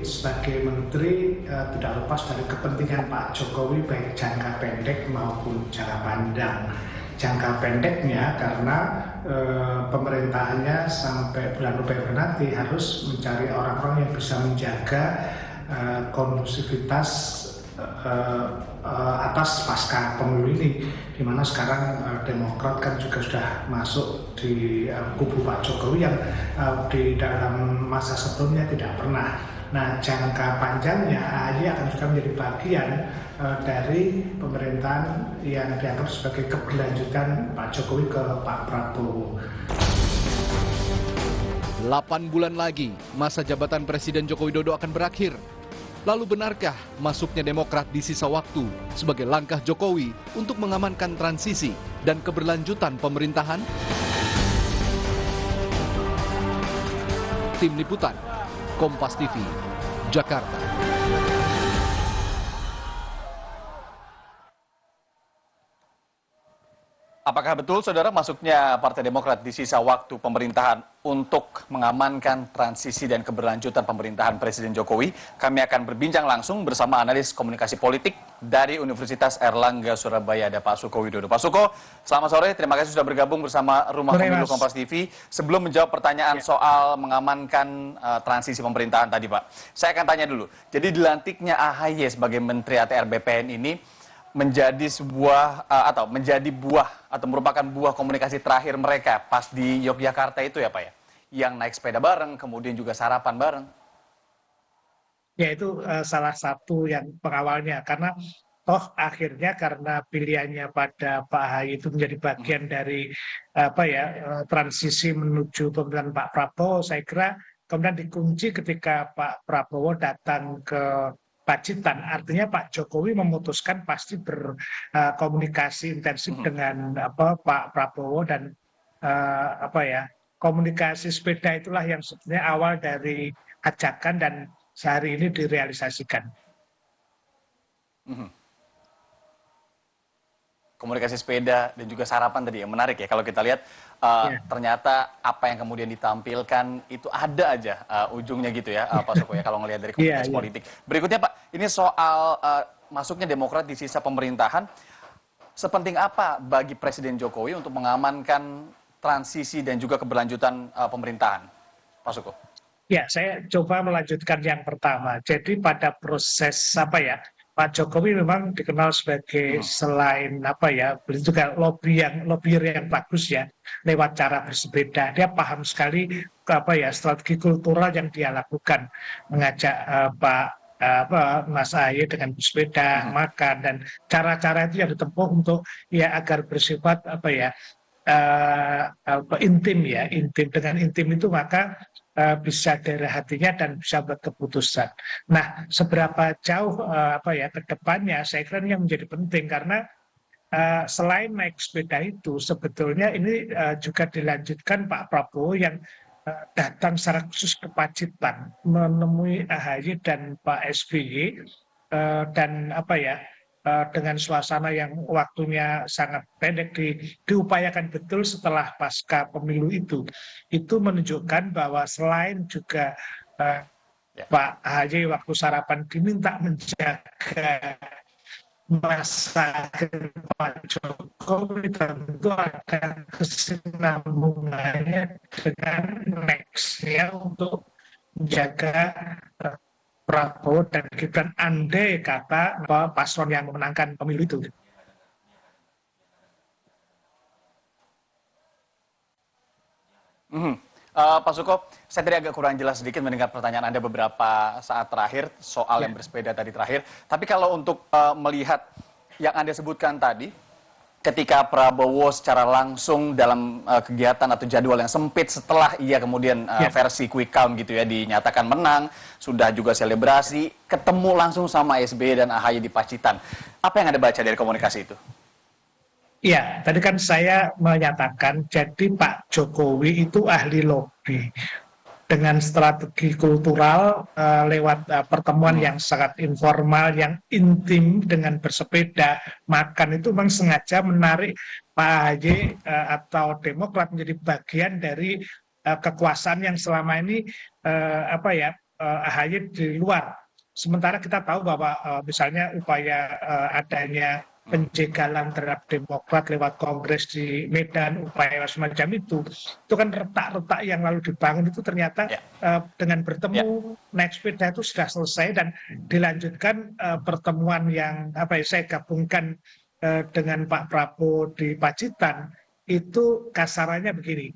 sebagai menteri tidak lepas dari kepentingan Pak Jokowi baik jangka pendek maupun jangka panjang. Jangka pendeknya karena pemerintahannya sampai bulan November nanti harus mencari orang-orang yang bisa menjaga kondusivitas atas pasca pemilu ini, di mana sekarang Demokrat kan juga sudah masuk di kubu Pak Jokowi yang di dalam masa sebelumnya tidak pernah. Nah, jangka panjangnya AHY akan juga menjadi bagian dari pemerintahan yang dianggap sebagai keberlanjutan Pak Jokowi ke Pak Prabowo. 8 bulan lagi, masa jabatan Presiden Joko Widodo akan berakhir. Lalu benarkah masuknya Demokrat di sisa waktu sebagai langkah Jokowi untuk mengamankan transisi dan keberlanjutan pemerintahan? Tim Liputan, Kompas TV, Jakarta. Apakah betul, saudara, masuknya Partai Demokrat di sisa waktu pemerintahan untuk mengamankan transisi dan keberlanjutan pemerintahan Presiden Jokowi? Kami akan berbincang langsung bersama analis komunikasi politik dari Universitas Airlangga Surabaya, ada Pak Suko Widodo. Pak Suko, selamat sore. Terima kasih sudah bergabung bersama Rumah Pemilu Kompas TV. Sebelum menjawab pertanyaan soal mengamankan transisi pemerintahan tadi, Pak, saya akan tanya dulu. Jadi dilantiknya AHY sebagai Menteri ATR BPN ini menjadi sebuah atau merupakan buah komunikasi terakhir mereka pas di Yogyakarta itu ya Pak ya, yang naik sepeda bareng, kemudian juga sarapan bareng. Ya, itu salah satu yang pengawalnya, karena toh akhirnya karena pilihannya pada Pak AHY itu menjadi bagian dari transisi menuju pemerintahan Pak Prabowo, saya kira kemudian dikunci ketika Pak Prabowo datang ke Pacitan. Artinya Pak Jokowi memutuskan pasti berkomunikasi intensif dengan Pak Prabowo, dan komunikasi sepeda itulah yang sebenarnya awal dari ajakan dan sehari ini direalisasikan. Komunikasi sepeda dan juga sarapan tadi yang menarik ya, kalau kita lihat ternyata apa yang kemudian ditampilkan itu ada aja ujungnya gitu ya, Pak Suko ya, kalau ngelihat dari komunikasi politik. Berikutnya Pak, ini soal masuknya Demokrat di sisa pemerintahan, sepenting apa bagi Presiden Jokowi untuk mengamankan transisi dan juga keberlanjutan pemerintahan, Pak Suko? Ya, saya coba melanjutkan yang pertama. Jadi pada proses Pak Jokowi memang dikenal sebagai selain beliau juga lobby yang bagus ya, lewat cara bersepeda. Dia paham sekali strategi kultural yang dia lakukan, mengajak Mas AHY dengan bersepeda, makan, dan cara-cara itu yang ditempuh untuk agar bersifat intim. Dengan intim itu maka bisa dari hatinya dan bisa berkeputusan. Nah, seberapa jauh ke depannya, saya kira ini yang menjadi penting, karena selain naik sepeda itu sebetulnya ini juga dilanjutkan Pak Prabowo yang datang secara khusus ke Pacitan menemui AHY dan Pak SBY, dan dengan suasana yang waktunya sangat pendek, diupayakan betul setelah pasca pemilu itu menunjukkan bahwa selain juga Pak AHY waktu sarapan diminta menjaga masa Pak Jokowi, tentu ada kesinambungannya dengan nextnya untuk menjaga Prabowo dan Gibran, andai kata paslon yang memenangkan pemilu itu. Pak Suko, saya tadi agak kurang jelas sedikit mendengar pertanyaan Anda beberapa saat terakhir soal yang bersepeda tadi terakhir. Tapi kalau untuk melihat yang Anda sebutkan tadi, ketika Prabowo secara langsung dalam kegiatan atau jadwal yang sempit setelah ia kemudian versi quick count gitu ya, dinyatakan menang, sudah juga selebrasi, ketemu langsung sama SBY dan AHY di Pacitan. Apa yang Anda baca dari komunikasi itu? Ya, tadi kan saya menyatakan, jadi Pak Jokowi itu ahli lobby. Dengan strategi kultural lewat pertemuan yang sangat informal, yang intim dengan bersepeda, makan, itu memang sengaja menarik Pak AHY atau Demokrat menjadi bagian dari kekuasaan yang selama ini AHY di luar. Sementara kita tahu bahwa misalnya upaya adanya penjegalan terhadap Demokrat lewat kongres di Medan, upaya semacam itu kan retak-retak yang lalu dibangun itu ternyata dengan bertemu naik sepeda itu sudah selesai dan dilanjutkan pertemuan yang saya gabungkan dengan Pak Prabowo di Pacitan itu kasarannya begini,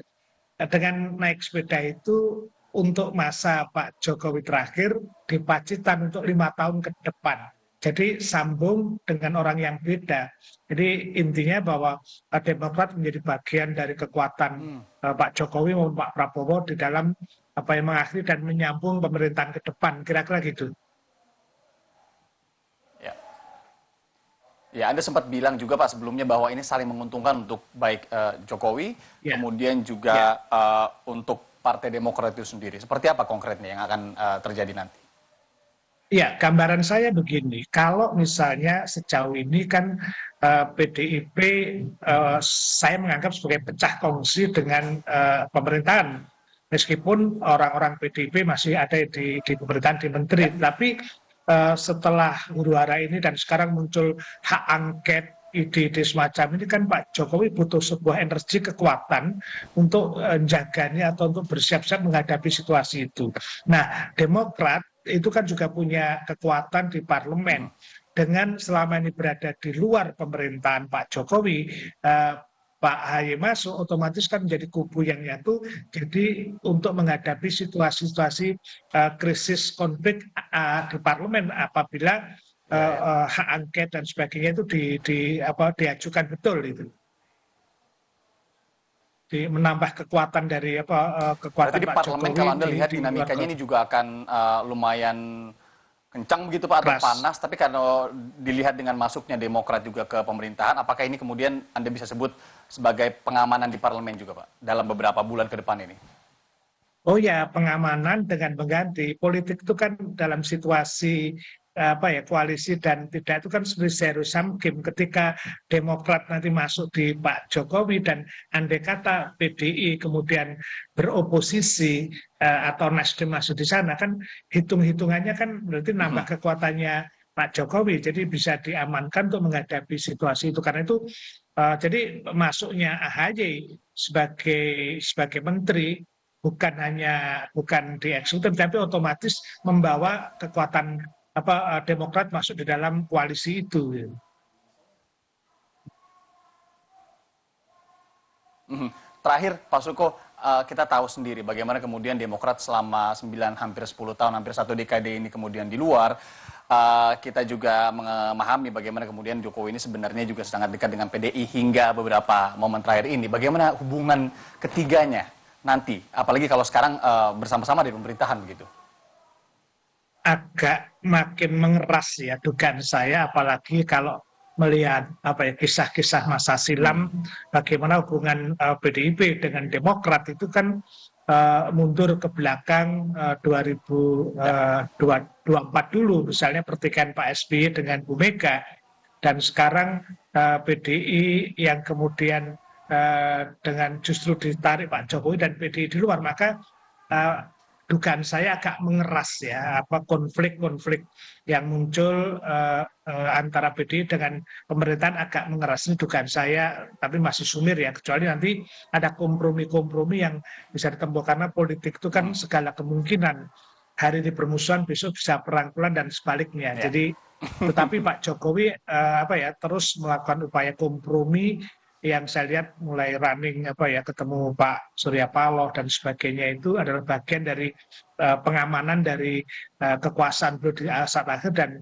dengan naik sepeda itu untuk masa Pak Jokowi terakhir di Pacitan untuk 5 tahun ke depan. Jadi sambung dengan orang yang beda. Jadi intinya bahwa Demokrat menjadi bagian dari kekuatan Pak Jokowi maupun Pak Prabowo di dalam mengakhiri dan menyambung pemerintahan ke depan, kira-kira gitu. Ya, Anda sempat bilang juga Pak sebelumnya bahwa ini saling menguntungkan untuk baik Jokowi, kemudian juga untuk Partai Demokrat itu sendiri. Seperti apa konkretnya yang akan terjadi nanti? Ya, gambaran saya begini, kalau misalnya sejauh ini kan PDIP saya menganggap sebagai pecah kongsi dengan pemerintahan. Meskipun orang-orang PDIP masih ada di pemerintahan, di menteri. Tapi setelah huru-hara ini dan sekarang muncul hak angket, ide-ide semacam ini kan Pak Jokowi butuh sebuah energi kekuatan untuk menjaganya atau untuk bersiap-siap menghadapi situasi itu. Nah, Demokrat itu kan juga punya kekuatan di parlemen. Dengan selama ini berada di luar pemerintahan Pak Jokowi, Pak AHY masuk, otomatis kan menjadi kubu yang nyatu. Jadi untuk menghadapi situasi-situasi krisis konflik di parlemen apabila hak angket dan sebagainya itu diajukan betul itu. Menambah kekuatan dari kekuatan Berarti di Pak parlemen Jokowi. kalau Anda lihat dinamikanya ini juga akan lumayan kencang begitu Pak, atau panas, tapi kalau dilihat dengan masuknya Demokrat juga ke pemerintahan, apakah ini kemudian Anda bisa sebut sebagai pengamanan di parlemen juga Pak, dalam beberapa bulan ke depan ini? Oh ya, pengamanan dengan mengganti. Politik itu kan dalam situasi koalisi dan tidak itu kan seperti zero sum game. Ketika Demokrat nanti masuk di Pak Jokowi dan andai kata PDI kemudian beroposisi atau Nasdem masuk di sana, kan hitung-hitungannya kan berarti nambah kekuatannya Pak Jokowi, jadi bisa diamankan untuk menghadapi situasi itu. Karena itu jadi masuknya AHY sebagai menteri bukan di eksekutif, tapi otomatis membawa kekuatan Demokrat masuk di dalam koalisi itu. Terakhir Pak Suko, kita tahu sendiri bagaimana kemudian Demokrat selama 9 hampir 10 tahun, hampir 1 dekade ini kemudian di luar. Kita juga memahami bagaimana kemudian Jokowi ini sebenarnya juga sangat dekat dengan PDI hingga beberapa momen terakhir ini. Bagaimana hubungan ketiganya nanti, apalagi kalau sekarang bersama-sama di pemerintahan begitu? Agak makin mengeras ya dugaan saya, apalagi kalau melihat kisah-kisah masa silam, bagaimana hubungan PDIP dengan Demokrat itu kan mundur ke belakang 2024 dulu, misalnya pertikaian Pak SBY dengan Bu Mega, dan sekarang PDI yang kemudian dengan justru ditarik Pak Jokowi dan PDI di luar, maka dugaan saya agak mengeras ya, konflik-konflik yang muncul antara PDI dengan pemerintahan agak mengeras. Ini dugaan saya, tapi masih sumir ya, kecuali nanti ada kompromi-kompromi yang bisa ditempuh, karena politik itu kan segala kemungkinan. Hari ini bermusuhan, besok bisa perang-pelan dan sebaliknya. Jadi, tetapi Pak Jokowi terus melakukan upaya kompromi yang saya lihat mulai running ketemu Pak Surya Paloh dan sebagainya, itu adalah bagian dari pengamanan dari kekuasaan beliau di saat akhir dan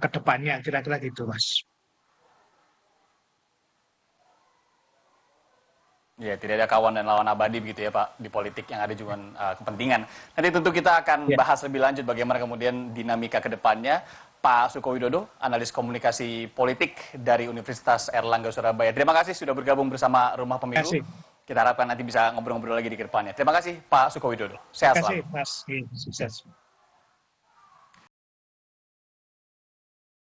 kedepannya, kira-kira gitu Mas. Ya, tidak ada kawan dan lawan abadi begitu ya Pak, di politik yang ada juga kepentingan. Nanti tentu kita akan bahas lebih lanjut bagaimana kemudian dinamika ke depannya. Pak Suko Widodo, analis komunikasi politik dari Universitas Airlangga Surabaya. Terima kasih sudah bergabung bersama Rumah Pemilu. Kita harapkan nanti bisa ngobrol-ngobrol lagi di ke depannya. Terima kasih Pak Suko Widodo. Sehat selalu. Terima kasih Mas. Sukses.